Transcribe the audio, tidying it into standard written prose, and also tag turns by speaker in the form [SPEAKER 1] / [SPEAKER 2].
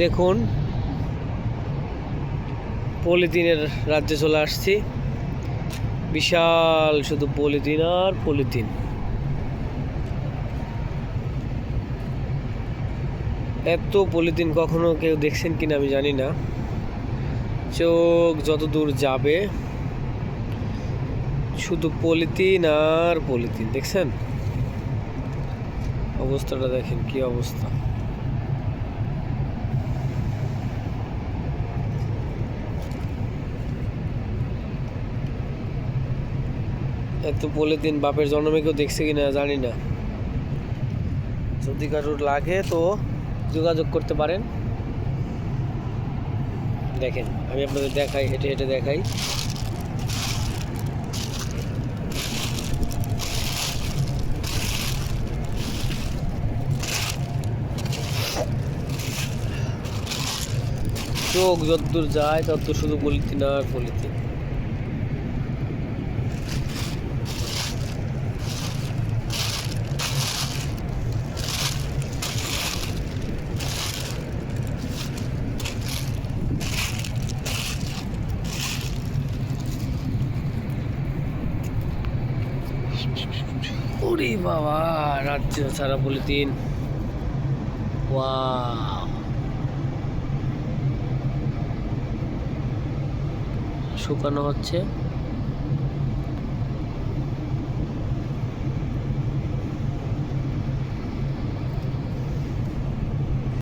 [SPEAKER 1] দেখুন, পলিথিনের রাজ্যে চলে আসছি। বিশাল শুধু পলিথিন আর পলিথিন। এত পলিথিন কখনো কেউ দেখছেন কিনা আমি জানি না। চোখ যত দূর যাবে শুধু পলিথিন আর পলিথিন। দেখছেন অবস্থাটা, দেখেন কি অবস্থা। এত পলিথিন বাপের জন্মে কেউ দেখছে কিনা জানি না। যদি কারোর লাগে তো যোগাযোগ করতে পারেন। দেখেন আমি আপনাদের দেখাই, হেঁটে হেঁটে দেখাই। চোখ যতদূর যায় তত শুধু পলিথিন আর পলিথিন। ওরে বাবা, রাজ্য ছাড়া পলিথিন। ওয়াও, শুকানো হচ্ছে।